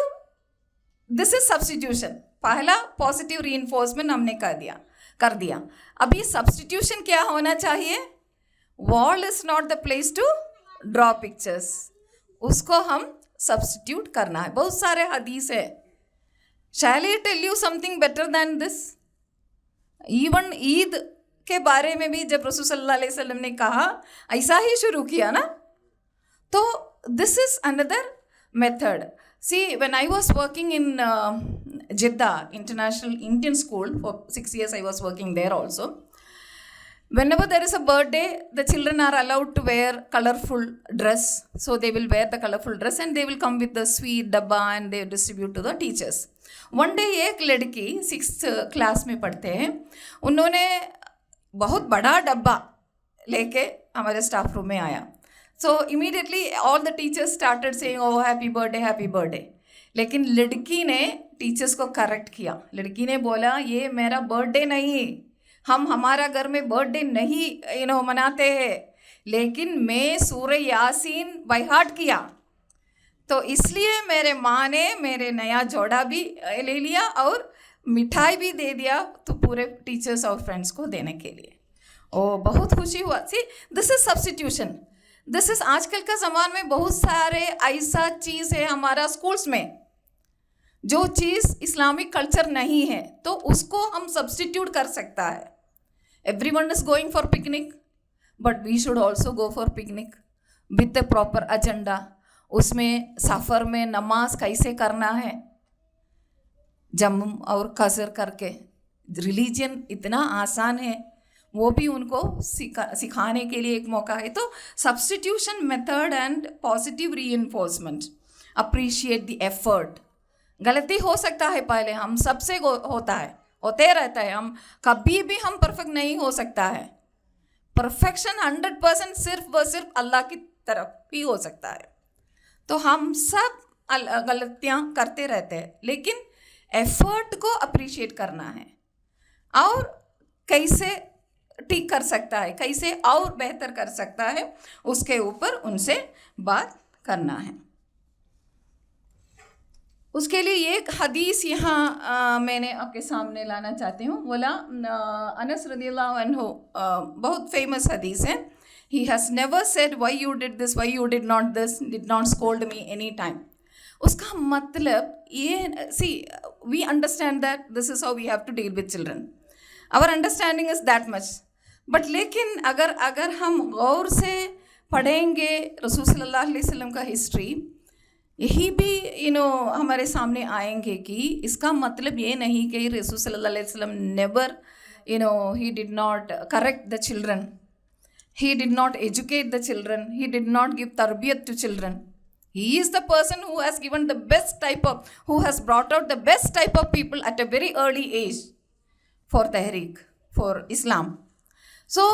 this is substitution. पहला पॉजिटिव रीइंफोर्समेंट हमने कर दिया. अभी सब्स्टिट्यूशन क्या होना चाहिए? Wall is not the place to draw pictures. उसको हम सब्स्टिट्यूट करना है. बहुत सारे हदीस है. Shall I tell you something better than this? Even Eid के बारे में भी जब रसूल सल्लल्लाहु अलैहि वसल्लम ने कहा, ऐसा ही शुरू किया ना. तो this is another method. See, when I was working in Jeddah International Indian School for 6 years, I was working there also. Whenever there is a birthday, the children are allowed to wear colorful dress. So they will wear the colorful dress and they will come with the sweet dabba and they distribute to the teachers. One day एक लड़की 6th class में पढ़ते हैं, उन्होंने बहुत बड़ा डब्बा लेके हमारे स्टाफ रूम में आया. So immediately all the teachers started saying, oh happy birthday, happy birthday. लेकिन लड़की ने टीचर्स को करेक्ट किया. लड़की ने बोला ये मेरा बर्थडे नहीं, हम हमारा घर में बर्थडे नहीं मनाते हैं, लेकिन मैं सूरह यासीन बाय हार्ट किया, तो इसलिए मेरे माँ ने मेरे नया जोड़ा भी ले लिया और मिठाई भी दे दिया तो पूरे टीचर्स और फ्रेंड्स को देने के लिए. ओ बहुत खुशी हुआ. See this is substitution. This is आजकल का ज़माने में बहुत सारे ऐसा चीज़ है हमारा स्कूल्स में. जो चीज़ इस्लामिक कल्चर नहीं है तो उसको हम सब्स्टिट्यूट कर सकता है. Everyone is going for picnic, but we should also go for picnic with a proper agenda. उसमें सफ़र में नमाज कैसे करना है, जम और कसर करके. रिलीजन इतना आसान है, वो भी उनको सिखाने के लिए एक मौका है. तो substitution method and positive reinforcement, appreciate the effort. गलती हो सकता है, पहले हम सबसे होता है, होते रहता है. हम कभी भी हम परफेक्ट नहीं हो सकता है. परफेक्शन 100% सिर्फ व सिर्फ अल्लाह की तरफ ही हो सकता है. तो हम सब गलतियाँ करते रहते हैं, लेकिन एफर्ट को अप्रिशिएट करना है और कैसे ठीक कर सकता है, कैसे और बेहतर कर सकता है, उसके ऊपर उनसे बात करना है. उसके लिए एक हदीस यहाँ मैंने आपके सामने लाना चाहती हूँ. बोला अनस रज़ियल्लाहु अन्हु, बहुत फेमस हदीस है. He has never said why you did this, why you did not this, did not scold me any time. उसका मतलब ये, see, we understand that this is how we have to deal with children. Our understanding is that much. But लेकिन अगर हम गौर से पढ़ेंगे रसूल सल्लल्लाहु अलैहि वसल्लम का हिस्ट्री, यही भी हमारे सामने आएंगे कि इसका मतलब ये नहीं कि रसूल सल्लल्लाहु अलैहि वसल्लम never he did not correct the children, he did not educate the children, he did not give tarbiyat to children. He is the person who has given the best type of, who has brought out the best type of people at a very early age for Tehreek, for Islam. So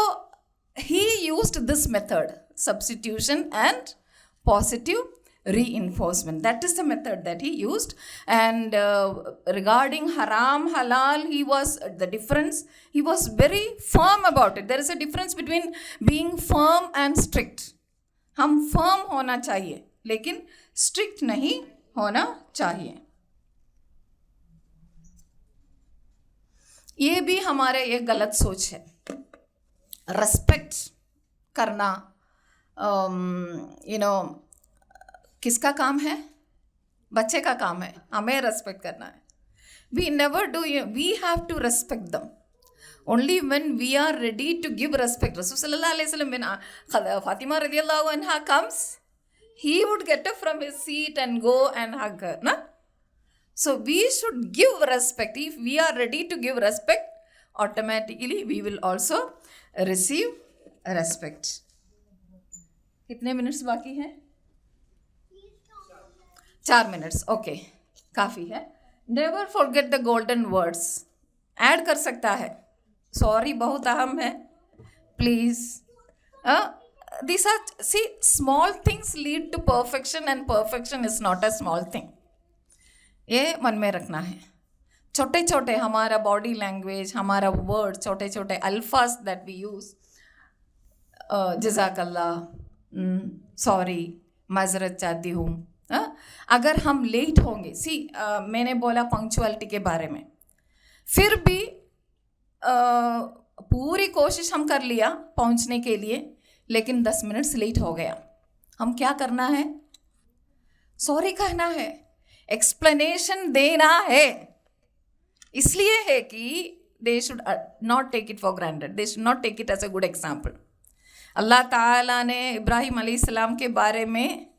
he used this method, substitution and positive reinforcement. That is the method that he used. And regarding haram, halal, he was very firm about it. There is a difference between being firm and strict. हम firm होना चाहिए, लेकिन strict नहीं होना चाहिए. ये भी हमारे एक गलत सोच है. रेस्पेक्ट करना किसका काम है? बच्चे का काम है. हमें रेस्पेक्ट करना है. We never do. We have to respect them. Only when we are ready to give respect. Rasul sallallahu alaihi wasallam, when Fatima radiallahu anha comes, he would get up from his seat and go and hug her. Na? So we should give respect. If we are ready to give respect, automatically we will also receive respect. कितने minutes बाकी हैं? 4 minutes. Okay, काफ़ी है. Never forget the golden words. Add कर सकता है. Sorry बहुत अहम है, please. These are, see, small things lead to perfection and perfection is not a small thing. ये मन में रखना है. छोटे छोटे हमारा बॉडी लैंग्वेज, हमारा वर्ड, छोटे छोटे अल्फाज दैट वी यूज़, जज़ाकल्लाह, सॉरी, माजरत चाहती हूँ. अगर हम लेट होंगे, मैंने बोला पंक्चुअलिटी के बारे में, फिर भी पूरी कोशिश हम कर लिया पहुंचने के लिए, लेकिन 10 मिनट्स लेट हो गया. हम क्या करना है? सॉरी कहना है, एक्सप्लेनेशन देना है. इसलिए है कि they should not take it for granted, they should not take it as a good example. Allah Taala ने इब्राहिम अलैहिस्सलाम के बारे में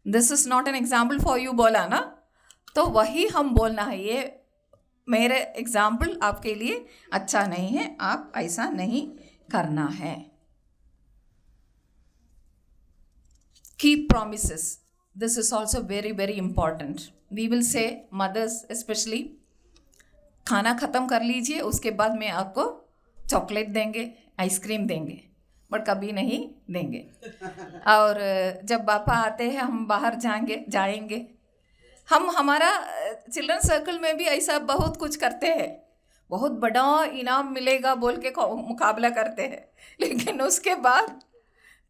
this is not an example for you बोला ना, तो वही हम बोलना है. ये मेरे एग्जाम्पल आपके लिए अच्छा नहीं है, आप ऐसा नहीं करना है. Keep promises. This is also very very important. We will say, mothers especially, खाना ख़त्म कर लीजिए, उसके बाद में आपको चॉकलेट देंगे, आइसक्रीम देंगे, बट कभी नहीं देंगे. और जब पापा आते हैं, हम बाहर जाएंगे, हम हमारा चिल्ड्रन सर्कल में भी ऐसा बहुत कुछ करते हैं. बहुत बड़ा इनाम मिलेगा बोल के मुकाबला करते हैं, लेकिन उसके बाद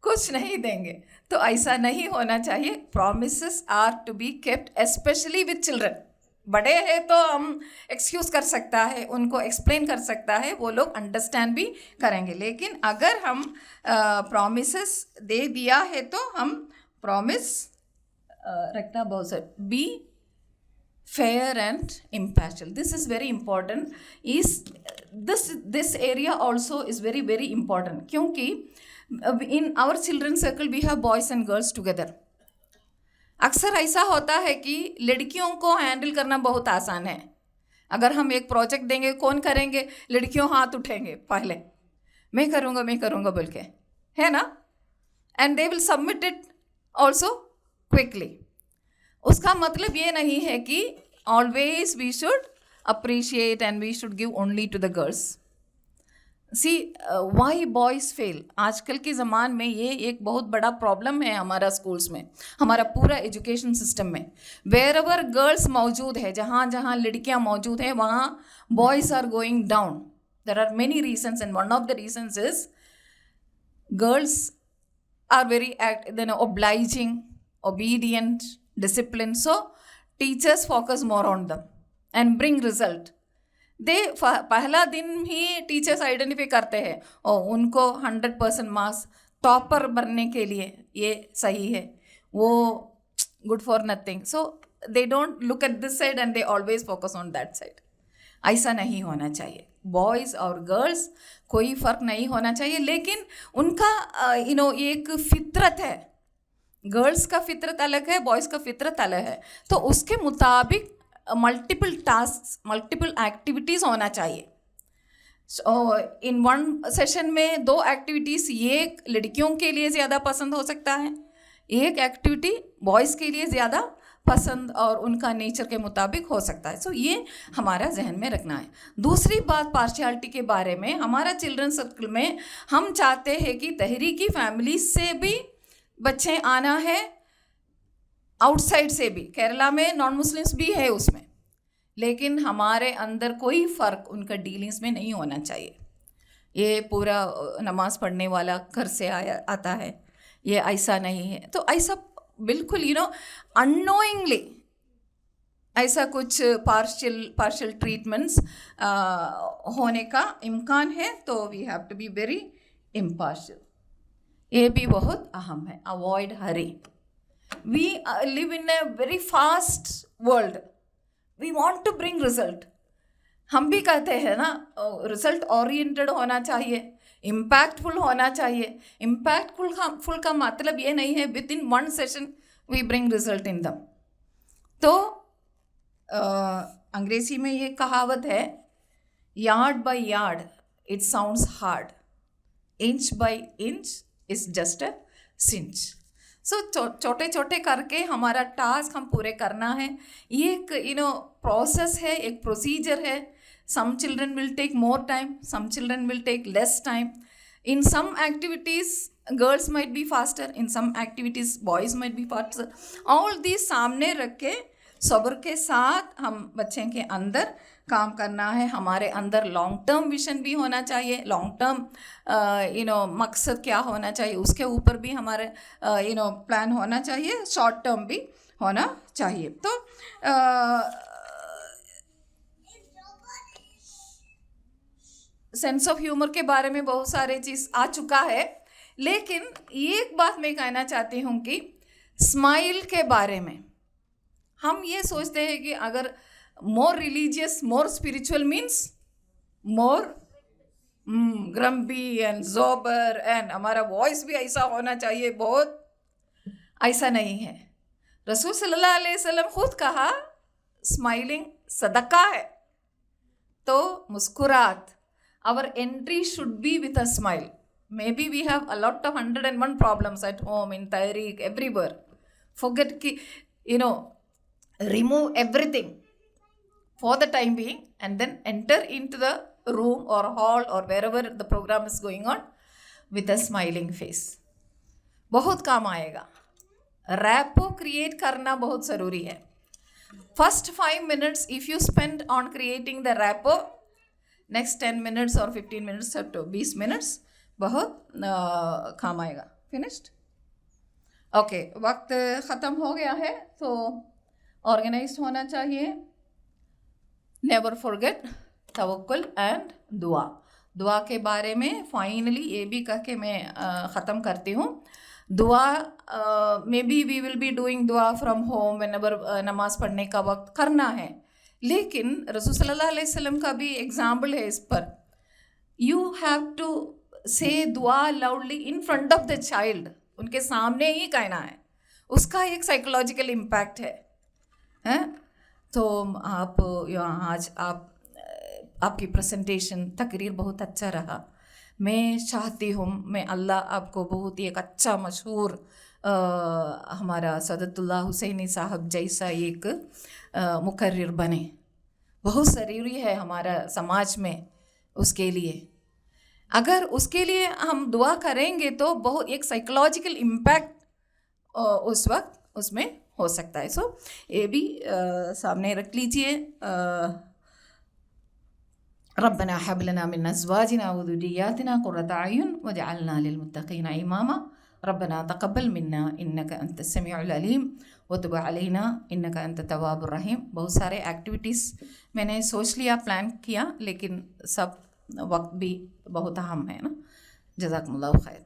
कुछ नहीं देंगे. तो ऐसा नहीं होना चाहिए. Promises are to be kept, specially with children. बड़े हैं तो हम एक्सक्यूज़ कर सकता है, उनको एक्सप्लेन कर सकता है, वो लोग अंडरस्टैंड भी करेंगे. लेकिन अगर हम प्रॉमिसेस दे दिया है तो हम प्रॉमिस रखना बहुत B fair and impartial. This is very important. Is this area also is very very important, क्योंकि in our children circle we have boys and girls together. अक्सर ऐसा होता है कि लड़कियों को हैंडल करना बहुत आसान है. अगर हम एक प्रोजेक्ट देंगे, कौन करेंगे? लड़कियों हाथ उठेंगे पहले, मैं करूँगा बोल के, है ना? And they will submit it also quickly. उसका मतलब ये नहीं है कि always we should appreciate and we should give only to the girls. See why boys fail. आजकल के ज़माने में ये एक बहुत बड़ा प्रॉब्लम है हमारा स्कूल्स में, हमारा पूरा एजुकेशन सिस्टम में. वेयर एवर गर्ल्स मौजूद है, जहाँ जहाँ लड़कियाँ मौजूद हैं, वहाँ boys are going down. There are many reasons and one of the reasons is girls are very obliging, obedient, disciplined. So teachers focus more on them and bring result. they पहला दिन ही टीचर्स आइडेंटिफाई करते हैं और उनको 100% marks topper बनने के लिए ये सही है, वो good for nothing. So they don't look at this side and they always focus on that side. ऐसा नहीं होना चाहिए. बॉयज़ और गर्ल्स कोई फ़र्क नहीं होना चाहिए, लेकिन उनका एक फितरत है. गर्ल्स का फितरत अलग है, बॉयज़ का फितरत अलग है. तो उसके मुताबिक मल्टीपल टास्क, मल्टीपल एक्टिविटीज़ होना चाहिए. इन वन सेशन में 2 एक्टिविटीज़ एक लड़कियों के लिए ज़्यादा पसंद हो सकता है, एक एक्टिविटी बॉयज़ के लिए ज़्यादा पसंद और उनका नेचर के मुताबिक हो सकता है. सो ये हमारा जहन में रखना है. दूसरी बात पार्शियलिटी के बारे में, हमारा चिल्ड्रन सर्कल में हम चाहते हैं कि तहरीकी फैमिली से भी बच्चे आना है, आउटसाइड से भी. केरला में नॉन मुस्लिम्स भी है उसमें, लेकिन हमारे अंदर कोई फ़र्क उनका डीलिंग्स में नहीं होना चाहिए. ये पूरा नमाज़ पढ़ने वाला घर से आता है, ये ऐसा नहीं है. तो ऐसा बिल्कुल अननोइंगली ऐसा कुछ पार्शियल ट्रीटमेंट्स होने का इम्कान है. तो we have to be very impartial. ये भी बहुत अहम है. Avoid hurry. We live in a very fast world. We want to bring result. हम भी कहते हैं ना, रिजल्ट ओरिएंटेड होना चाहिए, इम्पैक्टफुल होना चाहिए. इम्पैक्टफुल का मतलब ये नहीं है within 1 session we bring result in दम. तो अंग्रेजी में ये कहावत है, yard by yard it sounds hard, inch by inch is just a cinch. So छोटे छोटे करके हमारा टास्क हम पूरे करना है. ये एक प्रोसेस है, एक प्रोसीजर है. Some children will take more time, some children will take less time. In some activities, girls might be faster. In some activities, boys might be faster. All these सामने रख के सब्र के साथ हम बच्चे के अंदर काम करना है. हमारे अंदर लॉन्ग टर्म विजन भी होना चाहिए. लॉन्ग टर्म मकसद क्या होना चाहिए, उसके ऊपर भी हमारे प्लान होना चाहिए. शॉर्ट टर्म भी होना चाहिए. तो सेंस ऑफ ह्यूमर के बारे में बहुत सारे चीज़ आ चुका है, लेकिन एक बात मैं कहना चाहती हूँ कि स्माइल के बारे में हम ये सोचते हैं कि अगर more religious, more spiritual means more grumpy and jobber and हमारा वॉइस भी ऐसा होना चाहिए. बहुत ऐसा नहीं है. रसूल सल्लल्लाहु अलैहि वसल्लम खुद कहा स्माइलिंग सदका है. तो मुस्कुरात, our entry should be with a smile. Maybe we have a lot of 101 problems at home, in Tehreek, everywhere. Forget remove everything for the time being and then enter into the room or hall or wherever the program is going on with a smiling face. बहुत काम आएगा. Rapport create करना बहुत ज़रूरी है. First 5 minutes if you spend on creating the rapport, next 10 minutes और 15 minutes तो 20 minutes बहुत काम आएगा. फिनिश्ड. ओके, वक्त ख़त्म हो गया है. तो ऑर्गेनाइज होना चाहिए. नेवर फॉरगेट तवक्कुल एंड दुआ. दुआ के बारे में फाइनली ये भी कह के मैं ख़त्म करती हूँ. दुआ maybe we will be doing दुआ फ्रॉम होम व्हेनेवर नमाज पढ़ने का वक्त करना है, लेकिन रसूल सल्लल्लाहु अलैहि वसल्लम का भी एग्जाम्पल है इस पर. यू हैव टू से दुआ loudly in front of the child, उनके सामने ही कहना है, उसका एक साइकोलॉजिकल इम्पैक्ट है. तो आप आज आपकी प्रेजेंटेशन तकरीर बहुत अच्छा रहा. मैं चाहती हूँ मैं अल्लाह आपको बहुत ही एक अच्छा मशहूर हमारा सदतुल्लाह हुसैनी साहब जैसा एक मुकर्रिर बने. बहुत ज़रूरी है हमारा समाज में उसके लिए. अगर उसके लिए हम दुआ करेंगे तो बहुत एक साइकोलॉजिकल इम्पैक्ट उस वक्त उसमें हो सकता है. सो ये भी सामने रख लीजिए. रब्बना हब लना मिन अज़वाजिना व ज़ुर्रिय्यातिना क़ुर्रता अयुन वजअलना लिलमुत्तक़ीना इमामा. रब्बना तक़ब्बल मिन्ना इन्नका अंतस समीउल अलीम व तुब अलैना इन्नका अंतत तव्वाबुर रहीम. बहुत सारे एक्टिविटीज़ मैंने सोच लिया, प्लान किया, लेकिन सब वक्त भी बहुत अहम है ना. जज़ाकुमुल्लाहु खैर.